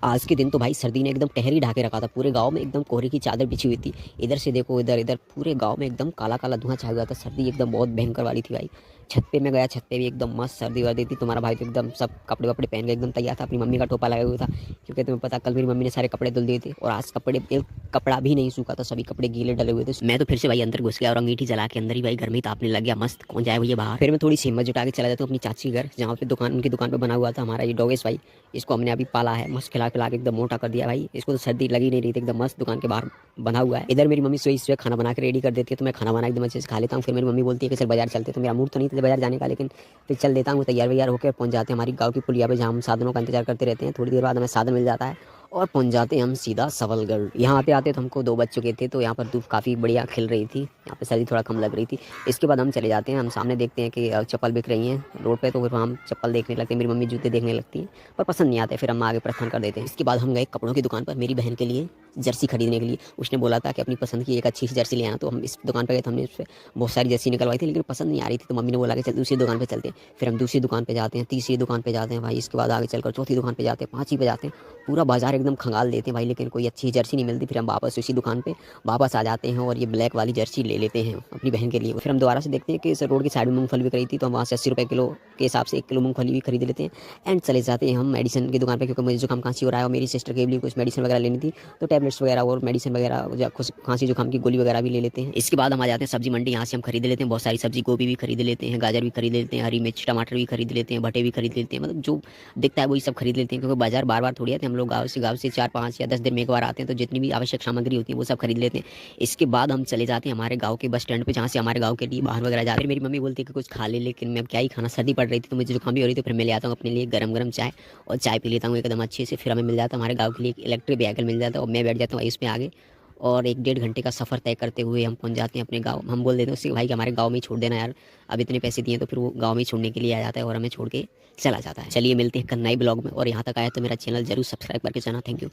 आज के दिन तो भाई सर्दी ने एकदम कहर ही ढाके रखा था। पूरे गाँव में एकदम कोहरे की चादर बिछी हुई थी। इधर से देखो इधर इधर पूरे गाँव में एकदम काला काला धुआं छाया हुआ था। सर्दी एकदम बहुत भयंकर वाली थी भाई। छत पे मैं गया, छत पे भी एकदम मस्त सर्दी वर्दी थी। तुम्हारा भाई तो एकदम सब कपड़े वपड़े पहन के एकदम तैयार था। अपनी मम्मी का टोपा लगाया हुआ था, क्योंकि तुम्हें पता कल मेरी मम्मी ने सारे कपड़े धुल दिए थे और आज कपड़े एक कपड़ा भी नहीं सूखा था, सभी कपड़े गीले डले हुए थे। मैं तो फिर से भाई अंदर घुस गया और अंगीठी जला के अंदर ही भाई घर में ही तापने लग गया। मस्त कौन जाए भैया बाहर। फिर मैं थोड़ी सी हिम्मत जुटा के चला जाता हूँ अपनी चाची के घर, जहाँ पे दुकान उनकी दुकान पे बना हुआ था हमारा ये डॉगेश भाई। इसको हमने अभी पाला है, मस्त खिला खिला के एकदम मोटा कर दिया भाई। इसको तो सर्दी लगी नहीं रही थी, एकदम मस्त दुकान के बाहर बना हुआ है। इधर मेरी मम्मी सुबह सुबह खाना बना के रेडी कर देती है, तो मैं खाना बना एकदम अच्छे से खा लेता हूँ। फिर मेरी मम्मी बोलती है कि चल बाजार चलते, तो मेरा मूड तो नहीं था बाजार जाने का, लेकिन फिर चल देता हूँ। तैयार वैयार होकर पहुंच जाते हैं हमारी गाँव की पुलिया पे, जहाँ हम साधनों का इंतजार करते रहते हैं। थोड़ी देर बाद हमें साधन मिल जाता है और पहुंच जाते हैं हम सीधा सबलगढ़। यहाँ आते आते तो हमको 2 बज चुके थे, तो यहाँ पर धूप काफ़ी बढ़िया खिल रही थी, यहाँ पे सर्दी थोड़ा कम लग रही थी। इसके बाद हम चले जाते हैं, हम सामने देखते हैं कि चप्पल बिक रही हैं रोड पे, तो फिर हम चप्पल देखने लगते हैं। मेरी मम्मी जूते देखने लगती है, पर पसंद नहीं आते, फिर हम आगे प्रस्थान कर देते हैं। इसके बाद हम गए कपड़ों की दुकान पर मेरी बहन के लिए जर्सी खरीदने के लिए। उसने बोला था कि अपनी पसंद की एक अच्छी सी जर्सी ले आना, तो हम इस दुकान पर गए, तो हमने उस पर बहुत सारी जर्सी निकलवाई थी, लेकिन पसंद नहीं आ रही थी। तो मम्मी ने बोला कि चल दूसरी दुकान पर चलते हैं। फिर हम दूसरी दुकान पर जाते हैं, तीसरी दुकान पर जाते हैं भाई। इसके बाद आगे चलकर चौथी दुकान पर जाते हैं, पाँचवीं पे जाते हैं। पूरा बाजार एकदम खंगाल देते हैं भाई, लेकिन कोई अच्छी जर्सी नहीं मिलती। फिर हम वापस उसी दुकान पे वापस आ जाते हैं और ये ब्लैक वाली जर्सी ले लेते हैं अपनी बहन के लिए। फिर हम दोबारा से देखते हैं कि इस रोड की साइड में मूंगफली बिक रही थी, तो हम वहाँ से 80 रुपये किलो के हिसाब से 1 किलो मूंगफली भी खरीद लेते हैं। एंड चले जाते हैं हम मेडिसिन की दुकान पर, क्योंकि मुझे जुकाम खांसी हो रहा है और मेरी सिस्टर के लिए कुछ मेडिसिन वगैरह लेनी थी, तो टैबलेट्स वगैरह और मेडिसिन वगैरह खांसी जुकाम की गोली वगैरह भी ले लेते हैं। इसके बाद हम आ जाते हैं सब्जी मंडी, यहाँ से हम खरीद लेते हैं बहुत सारी सब्जी। गोभी भी खरीद लेते हैं, गाजर भी खरीद लेते हैं, हरी मिर्च टमाटर भी खरीद लेते हैं, भटे भी खरीद लेते हैं। मतलब जो दिखता है वही सब खरीद लेते हैं, क्योंकि बाजार बार बार थोड़ी आते हैं। हम लोग गाँव से 4 5 या 10 दिन में एक बार आते हैं, तो जितनी भी आवश्यक सामग्री होती है वो सब खरीद लेते हैं। इसके बाद हम चले जाते हैं हमारे गाँव के बस स्टैंड पे, जहाँ से हमारे गाँव के लिए वाहन वगैरह जाते हैं। मेरी मम्मी बोलती है कि कुछ खा ले, लेकिन मैं क्या ही खाना, सर्दी पड़ रही थी तो मुझे जुकाम भी हो रही थी। फिर मैं ले आता हूँ अपने लिए गरम गरम चाय, और चाय पी लेता हूँ एकदम अच्छे से। फिर हमें मिल जाता है हमारे गाँव के लिए एक इलेक्ट्रिक व्हीकल मिल जाता है, और मैं बैठ जाता हूँ इसमें आगे, और 1 डेढ़ घंटे का सफ़र तय करते हुए हम पहुंच जाते हैं अपने गांव। हम बोल देते हैं उससे भाई कि हमारे गांव में ही छोड़ देना यार, अब इतने पैसे दिए, तो फिर वो गांव में ही छोड़ने के लिए आ जाता है और हमें छोड़ के चला जाता है। चलिए मिलते हैं एक नए ब्लॉग में, और यहाँ तक आया तो मेरा चैनल जरूर सब्सक्राइब करके जाना। Thank you.